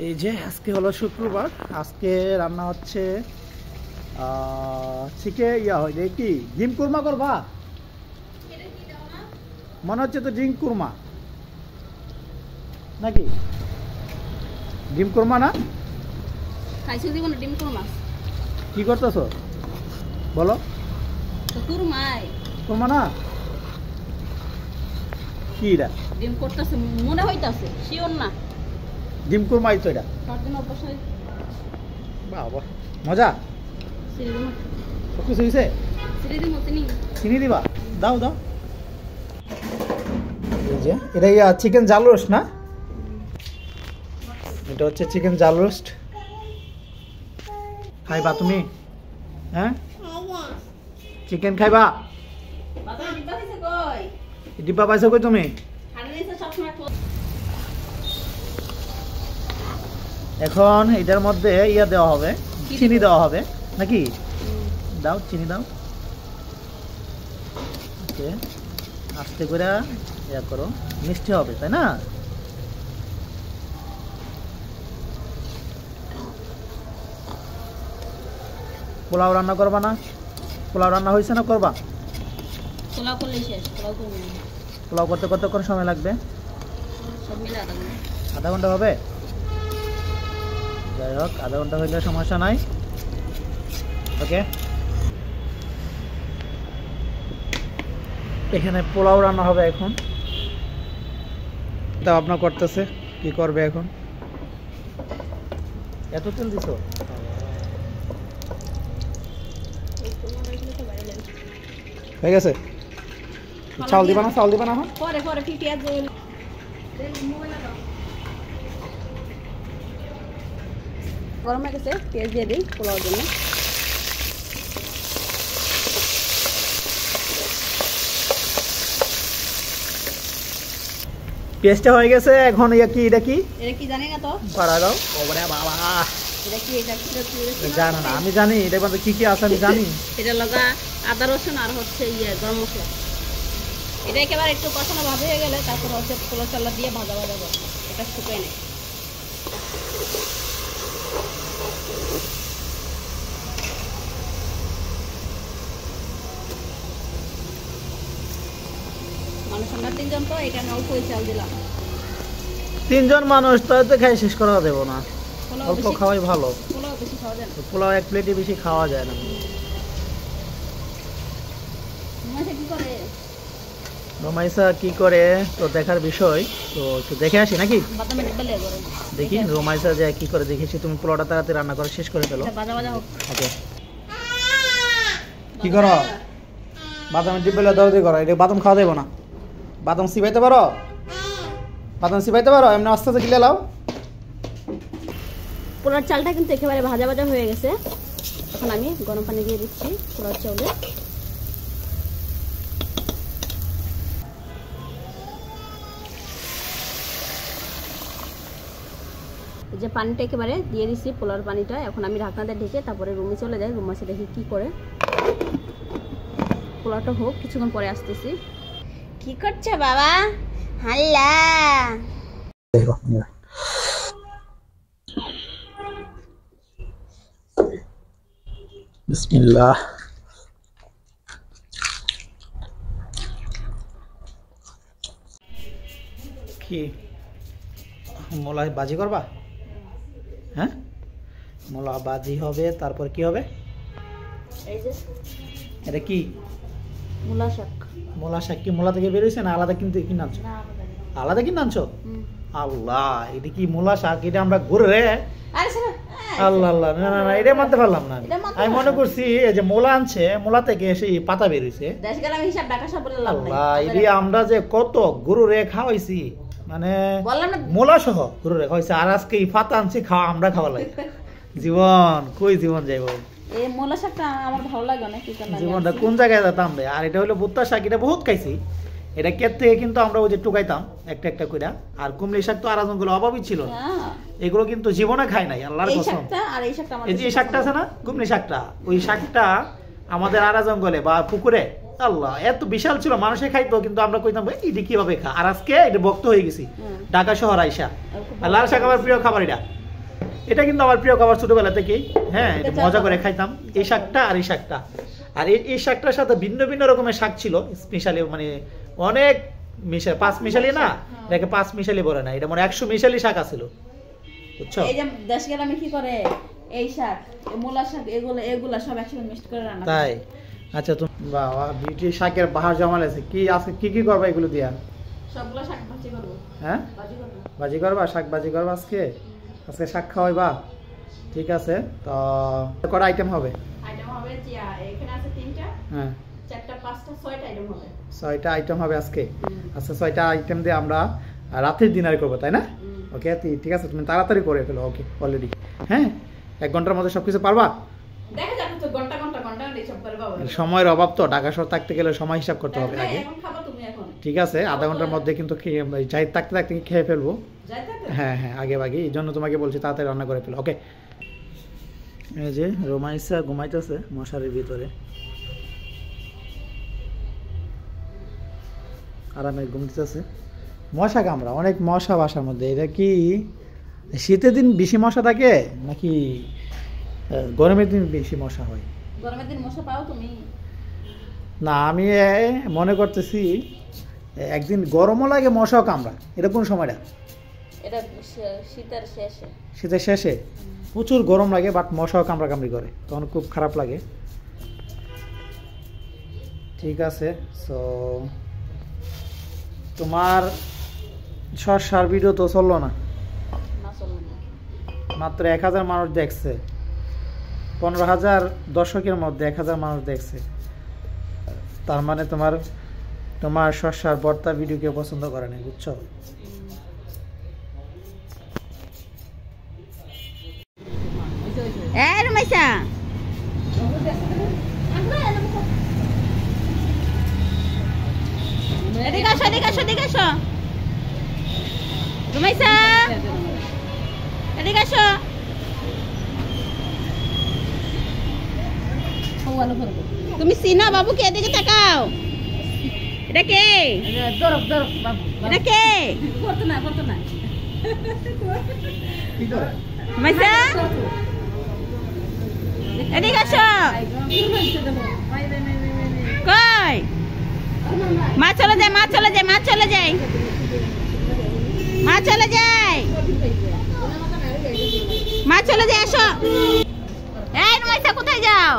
এই যে আজকে হলো শুক্রবার, আজকে রান্না হচ্ছে চিকেন হয় কি ডিম কুরমা করবা মনে হচ্ছে তো, ডিম কুরমা নাকি? ডিম কুরমা না? খাইছো দিব না ডিম কুরমা? কি করতেছো বলো? তো কুরমাই কুরমা না কি এটা? ডিম করতেছে মনে হইতাছে, শিওর না। ডিম কুরমাই তো এটা। তার জন্য অবশ্যই বাবা মজা। চিনি দিব, সব কিছু হয়েছে? চিনি দিব, চিনি দিবা? দাও দাও। এই যে এটা চিকেন জাল রোস্ট না? এটা হচ্ছে চিকেন জাল রোস্ট। খাইবা তুমি? হ্যাঁ চিকেন খাইবা? বাবা ডিব্বা খাইছে কই? ডিব্বা পাইছো কই তুমি? খানা দিছে সব সময়। এখন এটার মধ্যে দেওয়া হবে, চিনি দেওয়া হবে নাকি? দাও চিনি দাও। ওকে আস্তে করে করো, মিষ্টি হবে তাই না? পোলাও রান্না করবা না? পোলাও রান্না হয়েছে না করবা? পোলাও করলে শেষ, পোলাও করব। পোলাও করতে কতক্ষণ সময় লাগবে? সব মিলে আধা ঘন্টা। আধা ঘন্টা হবে? যাই হোক, আধা ঘন্টা হইলে সমস্যা নাই। ওকে এখানে পোলাও রান্না হবে এখন। তা আপনার করতেছে কি করবে এখন? এত তেল দিছো? হয়ে গেছে? চাউল দিবা না? চাউল দিবা না? পরে পরে পেঁয়াজ গরম হয়ে গেছে, পেঁয়াজ দিয়ে দিই পোলাওর জন্য। পেস্টটা হয়ে গেছে, এখন কি এটা কি? এটা কি জানি না তো। পাড়া দাও। ওরে বাবা, এটা কি? এটা জানো না? আমি জানি এটার মধ্যে কি কি আছে, আমি জানি। এটা লগা আদা রসুন আর হচ্ছে গরম মশলা। এটা একেবারে একটু কষানো ভাব হয়ে গেলে তারপর হচ্ছে পোলাও চাল দিয়ে ভাজা ভাজা করবো। এটা শুকাই নেই। মানুষ আমরা তিনজন তো এখানে অল্পই চাল দিলাম। তিনজন মানুষ তো খাই শেষ করা দেবো না, অল্প খাওয়াই ভালো। পোলাও বেশি খাওয়া যায় না। পোলাও এক প্লেটে বেশি খাওয়া যায় না। কি করে রোমাইসা কি করে তো দেখার বিষয়, তো একটু দেখে আসি নাকি? বাদামের বেলে করে দেখি রোমাইসা যে কি করে। দেখেছি তুমি পোলাওটা তাড়াতাড়ি রান্না করে শেষ করে ফেলো। ভাজা ভাজা হোক। ওকে কি করো? বাদামের ডিব্বেলা দাও দিয়ে করো। এটা বাদাম খাওয়া দেবো না। বাদাম সিবাইতে পারো? বাদাম সিবাইতে পারো? এমনি আস্তে আস্তে গিলে লাও। পোলার চালটা কিন্তু একেবারে ভাজা ভাজা হয়ে গেছে। এখন আমি গরম পানি দিয়ে দিচ্ছি পোলার চাউলে। যে পানিটা একেবারে দিয়ে দিচ্ছি পোলার পানিটা। এখন আমি ঢাকনাটা ঢেকে তারপরে রুমে চলে যাই। রুমে এসে দেখি কি করে। পোলাওটা হোক, কিছুক্ষণ পরে আসতেছি। কি করছে বাবা? হাল্লা বিসমিল্লাহ। কি মোলা বাজি করবা? হ্যাঁ মোলা বাজি হবে, তারপর কি হবে? এই যে এটা কি? মূলা শাক। মোলা শাক কি মোলা থেকে বেরোইছে না আলাদা কিনতে কিনে আনছো? আলাদা কিনে আনছো? আল্লাহ, এটা কি মোলা শাক? এটা আমরা ঘুরে রে। আল্লাহ আল্লাহ, না না না, এটা মানতে পারলাম না। আমি মনে করছি এই যে মোলা আনছে, মোলা থেকে এসে পাতা বেরিয়েছে। আল্লাহ, এই আমরা যে কত গরু রে খাওয়াইছি, মানে মোলা সহ গরু রে খাওয়াইছি, আর আজকে এই পাতা আনছি খাওয়া, আমরা খাওয়া লাগে। জীবন কই জীবন যাইব? এই মোলা শাকটা আমার ভালো লাগে না, কি কারণে জীবনটা কোন জায়গায় যেতাম রে। আর এটা হলো ভুট্টা শাক, এটা বহুত খাইছি। এটা ক্ষেত থেকে কিন্তু আমরা ওই যে টুকাইতাম একটা একটা কইরা। আর কুমড়ি শাক তো আরাজন গুলো অভাবই ছিল না, এগুলো কিন্তু জীবনে খাই নাই আল্লাহর কসম। এই যে শাকটা আছে না কুমড়ি শাকটা, ওই শাকটা আমাদের আরা জঙ্গলে বা পুকুরে আল্লাহ এত বিশাল ছিল, মানুষে খাইতো, কিন্তু আমরা কইতাম এটা কিভাবে খা। আর আজকে এটা ভক্ত হয়ে গেছি ঢাকা শহর আইসা। লাল শাক আমার প্রিয় খাবার, এটা এটা কিন্তু আমার প্রিয় খাবার ছোটবেলা থেকেই। হ্যাঁ, এটা মজা করে খাইতাম এই শাকটা আর এই শাকটা। আর এই শাকটার সাথে ভিন্ন ভিন্ন রকমের শাক ছিল, স্পেশালি মানে অনেক মিশালি, 5 মিশালি না, এটাকে 5 মিশালি বলে না, এটা মানে 100 মিশালি শাক আছিল, বুঝছো? এই যে দেশ গ্রামে কি করে এই শাক, মূলা শাক, এগুলা সব একসাথে মিক্সড করে রান্না। তাই? আচ্ছা, তুমি বাবা বিউটি শাকের বাহার জমালেছে। কি আজকে কি করবা এগুলো দিয়া? সবগুলা শাক ভাজি করব। হ্যাঁ, ভাজি করব। ভাজি করবা, শাক ভাজি করবা আজকে? আজকে শাক খাওয়াইবা? ঠিক আছে, তো কটা আইটেম হবে? আইটেম হবে এখানে আছে 3টা, হ্যাঁ 4টা 5টা 6টা আইটেম হবে। 6টা আইটেম হবে আজকে। আচ্ছা, 6টা আইটেম দিয়ে আমরা রাতের ডিনার করবো, তাই না? ওকে, ঠিক আছে, তুমি তাড়াতাড়ি করে ফেলো। ওকে, অলরেডি। হ্যাঁ, 1 ঘন্টার মধ্যে সবকিছু পারবা? দেখা যাবে তো, ঘন্টা হিসাব করে বাবা। সময়ের অভাব তো, ঢাকা শহর থাকতে গেলে সময় হিসাব করতে হবে আগে। এখন খাবা তুমি এখন? ঠিক আছে, আধা ঘন্টার মধ্যে কিন্তু যাই থাকতে থাকতে খেয়ে ফেলবো। হ্যাঁ হ্যাঁ, আগে এই জন্য তোমাকে বলছি তাড়াতাড়ি রান্না করে ফেলো। ওকে, এই যে রোমাইসা ঘুমাইতেছে মশারির ভিতরে, আরামে ঘুম দিতেছে। মশা কামড়া, অনেক মশা বাসার মধ্যে। এটা কি শীতের দিন বেশি মশা থাকে নাকি গরমের দিন বেশি মশা হয়? গরমের দিন মশা পাও তুমি? না, আমি মনে করতেছি একদিন গরমও লাগে, মশাও কামড়া। এটা কোন সময়টা? এটা শীতের শেষে। শীতের শেষে প্রচুর গরম লাগে, বাট মশাও কামড়াকামড়ি করে, তখন খুব খারাপ লাগে। ঠিক আছে, সো তোমার শর্ট ভিডিও তো চললো না, মাত্র 1000 মানুষ দেখছে। 15,000 দর্শকের মধ্যে 1000 মানুষ দেখছে, তার মানে তোমার শর্ট বর্তা ভিডিও কেউ পছন্দ করে না, বুঝছো? রুমাইসা, এদিকে আসো, এদিকে আসো। রুমাইসা, এদিকে আসো। তুমি চিনা বাবুকে? এদিকে তাকাও। এটা কে? এটা কে? রুমাইসা, এদিকে আসো। কই? মা চলে যায়। আসো। এই রুমাইসা, কোথায় যাও?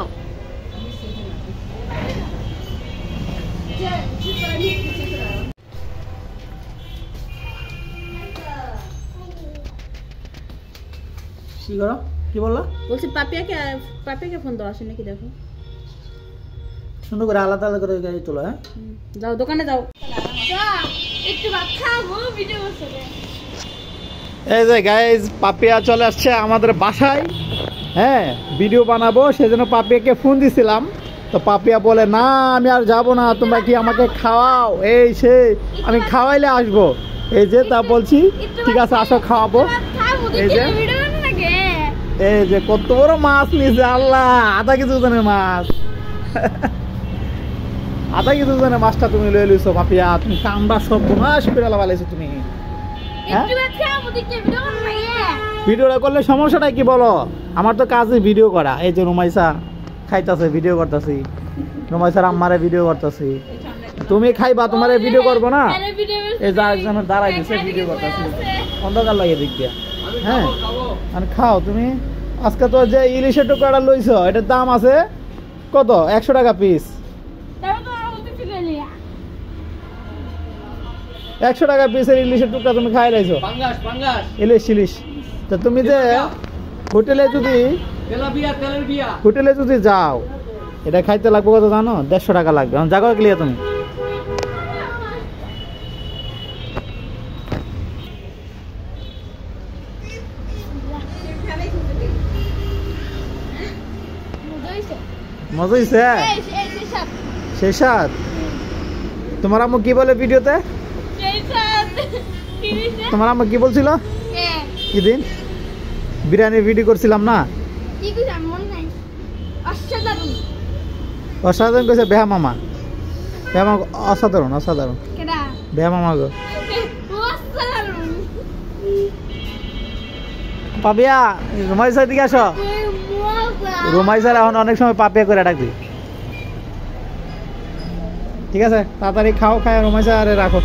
কি করো? কি বললা? বলছি পাপিয়াকে ফোন দাও, আসে নাকি দেখো। সুন্দর করে আলাদা আলাদা করে গাড়ি তোলো। হ্যাঁ, যাও দোকানে যাও, একটু ভাত খাবো, ভিডিও করতে। এই যে গাইজ, পাপিয়া চলে আসছে আমাদের বাসায়। হ্যাঁ, ভিডিও বানাবো, সেজন্য পাপিয়াকে ফোন দিছিলাম। তো পাপিয়া বলে না, আমি আর যাবো না, তোমরা কি আমাকে খাওয়াও, এই সেই, আমি খাওয়াইলে আসবো। এই যে তা বলছি, ঠিক আছে আসো, খাওয়াবো। এই যে কত বড় মাছ নিয়েছে, আল্লাহ, আধা কেজি ওজনের মাছ। আধা কেজি ওজনের মাছটা তুমি লয়ে লইছো পাপিয়া। তুমি কামড়া সব বোনাস করে লাগাইছো তুমি। ভিডিওটা করলে সমস্যাটা কি বলো? আমার তো কাজে ভিডিও করা। এই যে রুমাইসা খাইতাছে, ভিডিও করতেছি। রুমাইসার আম্মারে ভিডিও করতেছি। তুমি খাইবা, তোমারে ভিডিও করবো না? এই যে একজনের দাঁড়াই দিছে, ভিডিও করতেছি, অন্ধকার লাগে দিক দিয়া। হ্যাঁ, আর খাও তুমি। আজকে তো যে ইলিশের টুকরাটা লইছো, এটার দাম আছে কত? 100 টাকা পিস। 100 টাকা পিসের ইলিশের টুকরা তুমি খাই লাইছো। ইলিশ। তো তুমি যে হোটেলে যদি যাও, এটা খাইতে লাগবে কত জানো? 150 টাকা লাগবে। জাগো গেলিয়া তুমি। মজা হয়েছে? সেই সাত। তোমার আম্মু কি বলে ভিডিওতে? তোমার আম্মু কি বলছিল? কি দিন বিরিয়ানির ভিডিও করছিলাম না? অসাধারণ কইছে বেহা মামা। অসাধারণ বেহা মামা গো। পাপিয়া রুমাইসা দিকে আসো রুমাইসার এখন অনেক সময় পাপিয়া করে ডাকবি ঠিক আছে তাড়াতাড়ি খাও খায় রুমাইসা আরে রাখো